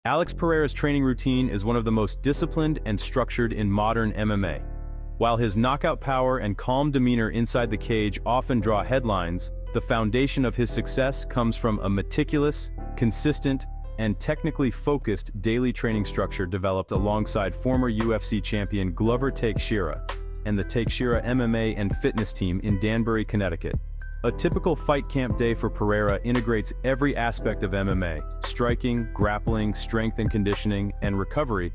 Alex Pereira's training routine is one of the most disciplined and structured in modern MMA. While his knockout power and calm demeanor inside the cage often draw headlines, the foundation of his success comes from a meticulous, consistent, and technically focused daily training structure developed alongside former UFC champion Glover Teixeira and the Teixeira MMA and Fitness team in Danbury, Connecticut. A typical fight camp day for Pereira integrates every aspect of MMA: striking, grappling, strength and conditioning, and recovery,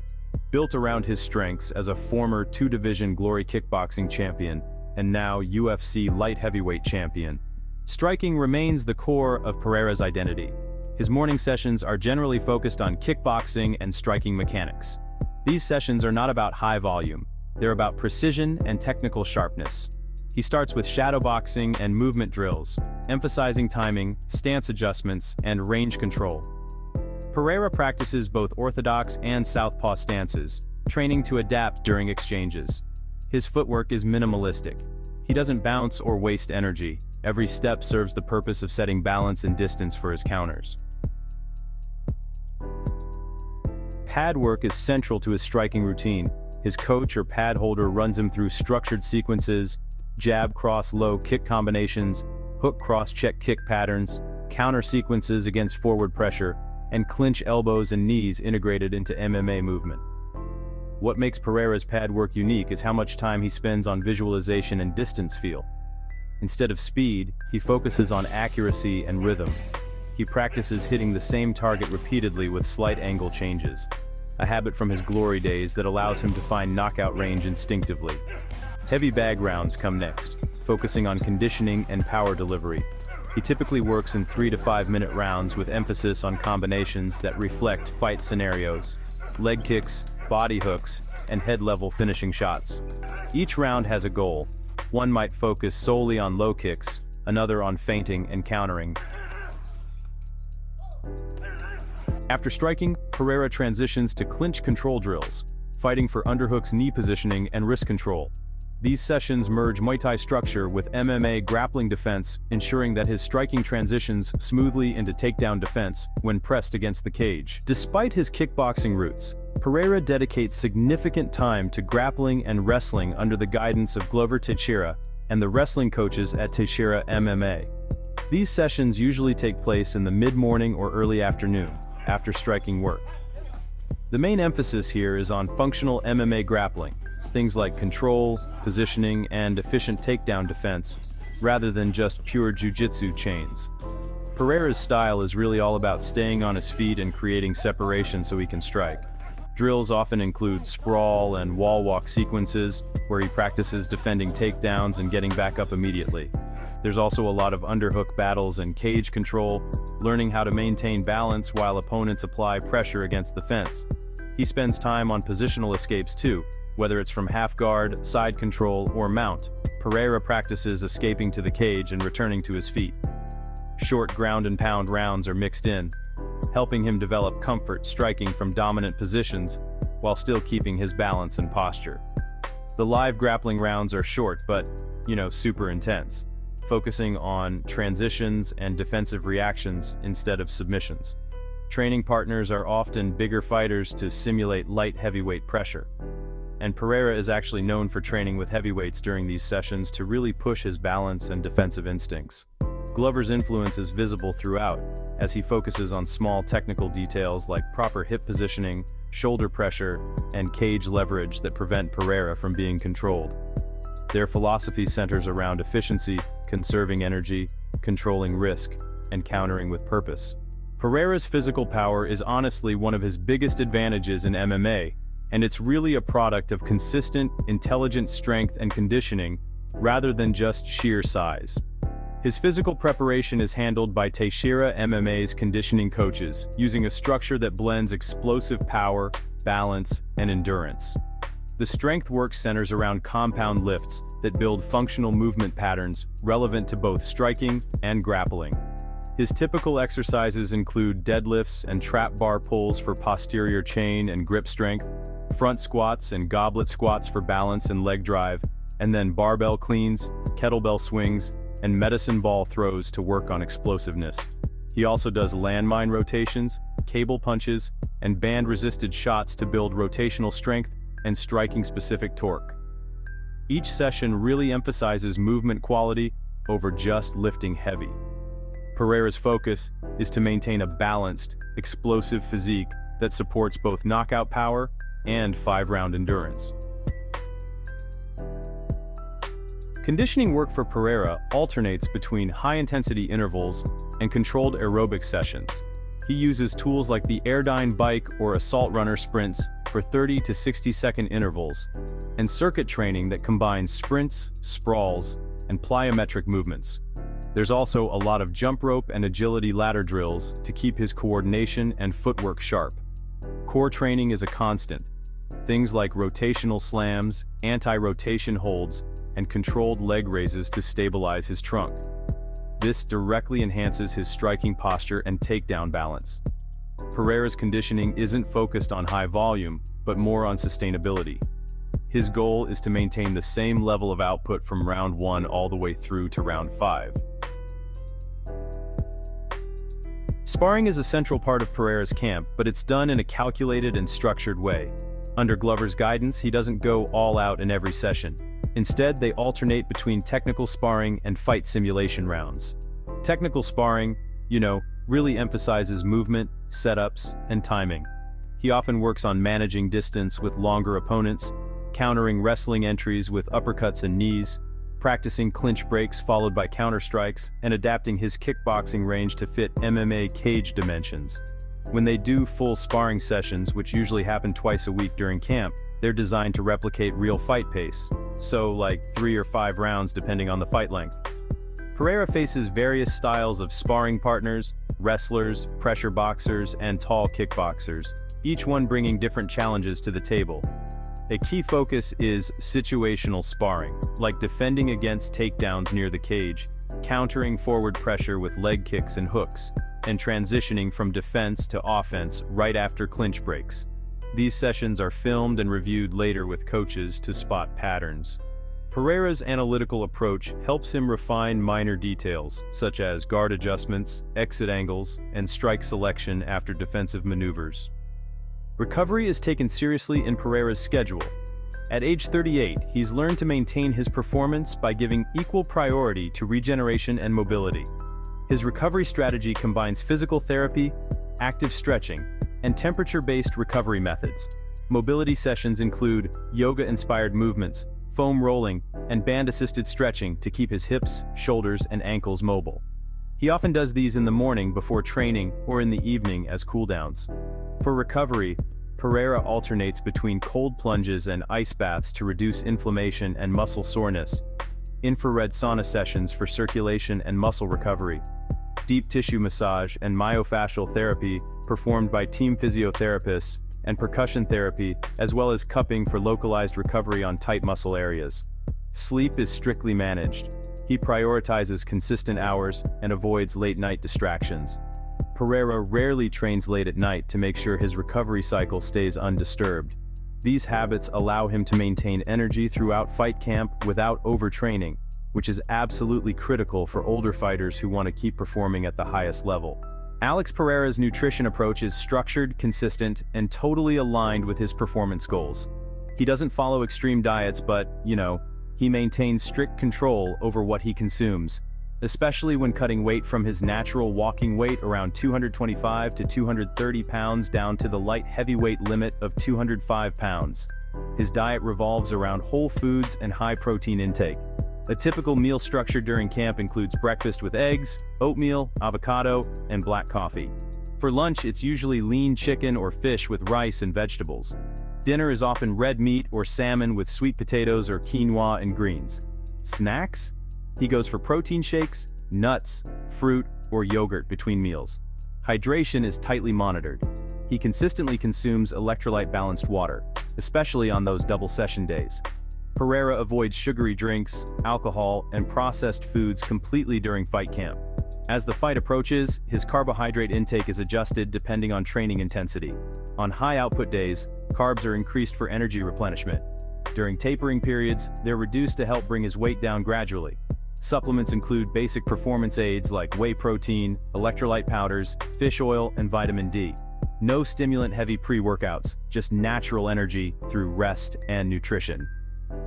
built around his strengths as a former two-division Glory kickboxing champion and now UFC light heavyweight champion. Striking remains the core of Pereira's identity. His morning sessions are generally focused on kickboxing and striking mechanics. These sessions are not about high volume, they're about precision and technical sharpness. He starts with shadowboxing and movement drills, emphasizing timing, stance adjustments, and range control. Pereira practices both orthodox and southpaw stances, training to adapt during exchanges. His footwork is minimalistic. He doesn't bounce or waste energy. Every step serves the purpose of setting balance and distance for his counters. Pad work is central to his striking routine. His coach or pad holder runs him through structured sequences, jab cross low kick combinations, hook cross check kick patterns, counter sequences against forward pressure, and clinch elbows and knees integrated into MMA movement. What makes Pereira's pad work unique is how much time he spends on visualization and distance feel. Instead of speed, he focuses on accuracy and rhythm. He practices hitting the same target repeatedly with slight angle changes, a habit from his glory days that allows him to find knockout range instinctively. Heavy bag rounds come next, focusing on conditioning and power delivery. He typically works in 3 to 5 minute rounds with emphasis on combinations that reflect fight scenarios: leg kicks, body hooks, and head-level finishing shots. Each round has a goal. One might focus solely on low kicks, another on feinting and countering. After striking, Pereira transitions to clinch control drills, fighting for underhooks, knee positioning, and wrist control. These sessions merge Muay Thai structure with MMA grappling defense, ensuring that his striking transitions smoothly into takedown defense when pressed against the cage. Despite his kickboxing roots, Pereira dedicates significant time to grappling and wrestling under the guidance of Glover Teixeira and the wrestling coaches at Teixeira MMA. These sessions usually take place in the mid-morning or early afternoon, after striking work. The main emphasis here is on functional MMA grappling, things like control, positioning, and efficient takedown defense, rather than just pure jiu-jitsu chains. Pereira's style is really all about staying on his feet and creating separation so he can strike. Drills often include sprawl and wall walk sequences, where he practices defending takedowns and getting back up immediately. There's also a lot of underhook battles and cage control, learning how to maintain balance while opponents apply pressure against the fence. He spends time on positional escapes too, whether it's from half guard, side control, or mount. Pereira practices escaping to the cage and returning to his feet. Short ground and pound rounds are mixed in, helping him develop comfort striking from dominant positions while still keeping his balance and posture. The live grappling rounds are short but, super intense, focusing on transitions and defensive reactions instead of submissions. Training partners are often bigger fighters to simulate light heavyweight pressure. And Pereira is actually known for training with heavyweights during these sessions to really push his balance and defensive instincts. Glover's influence is visible throughout, as he focuses on small technical details like proper hip positioning, shoulder pressure, and cage leverage that prevent Pereira from being controlled. Their philosophy centers around efficiency, conserving energy, controlling risk, and countering with purpose. Pereira's physical power is honestly one of his biggest advantages in MMA, and it's really a product of consistent, intelligent strength and conditioning, rather than just sheer size. His physical preparation is handled by Teixeira MMA's conditioning coaches, using a structure that blends explosive power, balance, and endurance. The strength work centers around compound lifts that build functional movement patterns relevant to both striking and grappling. His typical exercises include deadlifts and trap bar pulls for posterior chain and grip strength, front squats and goblet squats for balance and leg drive, and then barbell cleans, kettlebell swings, and medicine ball throws to work on explosiveness. He also does landmine rotations, cable punches and band-resisted shots to build rotational strength and striking-specific torque. Each session really emphasizes movement quality over just lifting heavy. Pereira's focus is to maintain a balanced, explosive physique that supports both knockout power and 5-round endurance. Conditioning work for Pereira alternates between high-intensity intervals and controlled aerobic sessions. He uses tools like the Airdyne bike or assault runner sprints for 30 to 60-second intervals, and circuit training that combines sprints, sprawls, and plyometric movements. There's also a lot of jump rope and agility ladder drills to keep his coordination and footwork sharp. Core training is a constant. Things like rotational slams, anti-rotation holds, and controlled leg raises to stabilize his trunk. This directly enhances his striking posture and takedown balance. Pereira's conditioning isn't focused on high volume, but more on sustainability. His goal is to maintain the same level of output from round 1 all the way through to round 5. Sparring is a central part of Pereira's camp, but it's done in a calculated and structured way. Under Glover's guidance, he doesn't go all out in every session. Instead, they alternate between technical sparring and fight simulation rounds. Technical sparring, really emphasizes movement, setups, and timing. He often works on managing distance with longer opponents, countering wrestling entries with uppercuts and knees, practicing clinch breaks followed by counter strikes, and adapting his kickboxing range to fit MMA cage dimensions. When they do full sparring sessions, which usually happen twice a week during camp, they're designed to replicate real fight pace, so like 3 or 5 rounds depending on the fight length. Pereira faces various styles of sparring partners, wrestlers, pressure boxers, and tall kickboxers, each one bringing different challenges to the table. A key focus is situational sparring, like defending against takedowns near the cage, countering forward pressure with leg kicks and hooks, and transitioning from defense to offense right after clinch breaks. These sessions are filmed and reviewed later with coaches to spot patterns. Pereira's analytical approach helps him refine minor details, such as guard adjustments, exit angles, and strike selection after defensive maneuvers. Recovery is taken seriously in Pereira's schedule. At age 38, he's learned to maintain his performance by giving equal priority to regeneration and mobility. His recovery strategy combines physical therapy, active stretching, and temperature-based recovery methods. Mobility sessions include yoga-inspired movements, foam rolling, and band-assisted stretching to keep his hips, shoulders, and ankles mobile. He often does these in the morning before training or in the evening as cooldowns. For recovery, Pereira alternates between cold plunges and ice baths to reduce inflammation and muscle soreness, infrared sauna sessions for circulation and muscle recovery, deep tissue massage and myofascial therapy performed by team physiotherapists, and percussion therapy, as well as cupping for localized recovery on tight muscle areas. Sleep is strictly managed. He prioritizes consistent hours and avoids late-night distractions. Pereira rarely trains late at night to make sure his recovery cycle stays undisturbed. These habits allow him to maintain energy throughout fight camp without overtraining, which is absolutely critical for older fighters who want to keep performing at the highest level. Alex Pereira's nutrition approach is structured, consistent, and totally aligned with his performance goals. He doesn't follow extreme diets, but, he maintains strict control over what he consumes, especially when cutting weight from his natural walking weight around 225 to 230 pounds down to the light heavyweight limit of 205 pounds. His diet revolves around whole foods and high protein intake. A typical meal structure during camp includes breakfast with eggs, oatmeal, avocado, and black coffee. For lunch, it's usually lean chicken or fish with rice and vegetables. Dinner is often red meat or salmon with sweet potatoes or quinoa and greens. Snacks? He goes for protein shakes, nuts, fruit, or yogurt between meals. Hydration is tightly monitored. He consistently consumes electrolyte-balanced water, especially on those double session days. Pereira avoids sugary drinks, alcohol, and processed foods completely during fight camp. As the fight approaches, his carbohydrate intake is adjusted depending on training intensity. On high-output days, carbs are increased for energy replenishment. During tapering periods, they're reduced to help bring his weight down gradually. Supplements include basic performance aids like whey protein, electrolyte powders, fish oil, and vitamin D. No stimulant-heavy pre-workouts, just natural energy through rest and nutrition.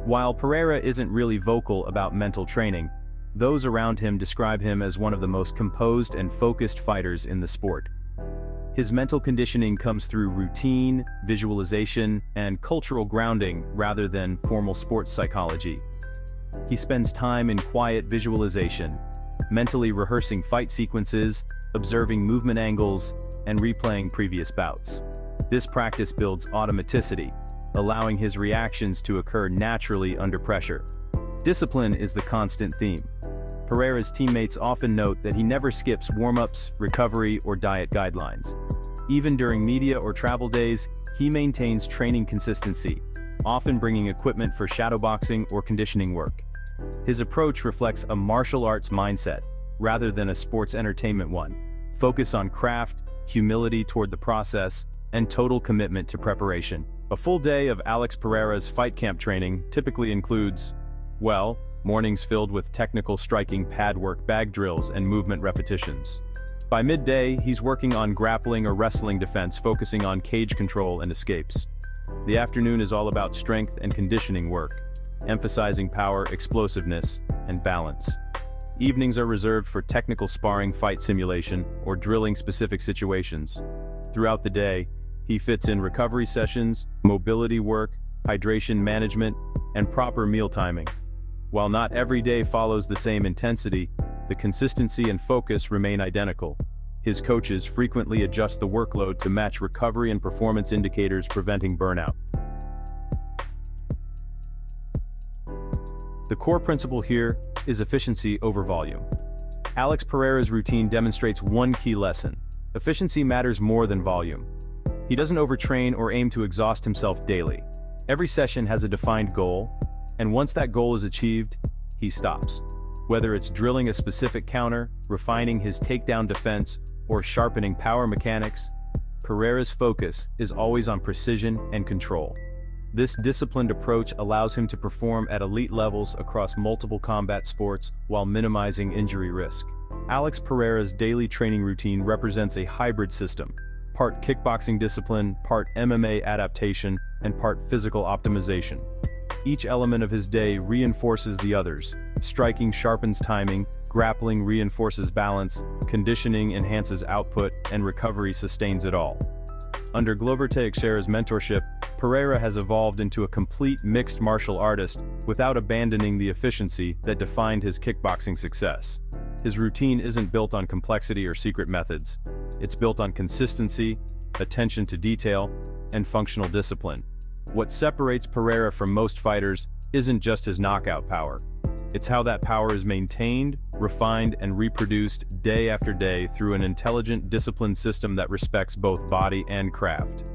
While Pereira isn't really vocal about mental training, those around him describe him as one of the most composed and focused fighters in the sport. His mental conditioning comes through routine, visualization, and cultural grounding rather than formal sports psychology. He spends time in quiet visualization, mentally rehearsing fight sequences, observing movement angles, and replaying previous bouts. This practice builds automaticity, allowing his reactions to occur naturally under pressure. Discipline is the constant theme. Pereira's teammates often note that he never skips warm-ups, recovery, or diet guidelines. Even during media or travel days, he maintains training consistency, often bringing equipment for shadowboxing or conditioning work. His approach reflects a martial arts mindset, rather than a sports entertainment one. Focus on craft, humility toward the process, and total commitment to preparation. A full day of Alex Pereira's fight camp training typically includes, well, mornings filled with technical striking pad work, bag drills, and movement repetitions. By midday, he's working on grappling or wrestling defense, focusing on cage control and escapes. The afternoon is all about strength and conditioning work, emphasizing power, explosiveness, and balance. Evenings are reserved for technical sparring, fight simulation, or drilling specific situations. Throughout the day, he fits in recovery sessions, mobility work, hydration management, and proper meal timing. While not every day follows the same intensity, the consistency and focus remain identical. His coaches frequently adjust the workload to match recovery and performance indicators, preventing burnout. The core principle here is efficiency over volume. Alex Pereira's routine demonstrates one key lesson: efficiency matters more than volume. He doesn't overtrain or aim to exhaust himself daily. Every session has a defined goal, and once that goal is achieved, he stops. Whether it's drilling a specific counter, refining his takedown defense, or sharpening power mechanics, Pereira's focus is always on precision and control. This disciplined approach allows him to perform at elite levels across multiple combat sports while minimizing injury risk. Alex Pereira's daily training routine represents a hybrid system: part kickboxing discipline, part MMA adaptation, and part physical optimization. Each element of his day reinforces the others. Striking sharpens timing, grappling reinforces balance, conditioning enhances output, and recovery sustains it all. Under Glover Teixeira's mentorship, Pereira has evolved into a complete mixed martial artist without abandoning the efficiency that defined his kickboxing success. His routine isn't built on complexity or secret methods. It's built on consistency, attention to detail, and functional discipline. What separates Pereira from most fighters isn't just his knockout power. It's how that power is maintained, refined, and reproduced day after day through an intelligent, disciplined system that respects both body and craft.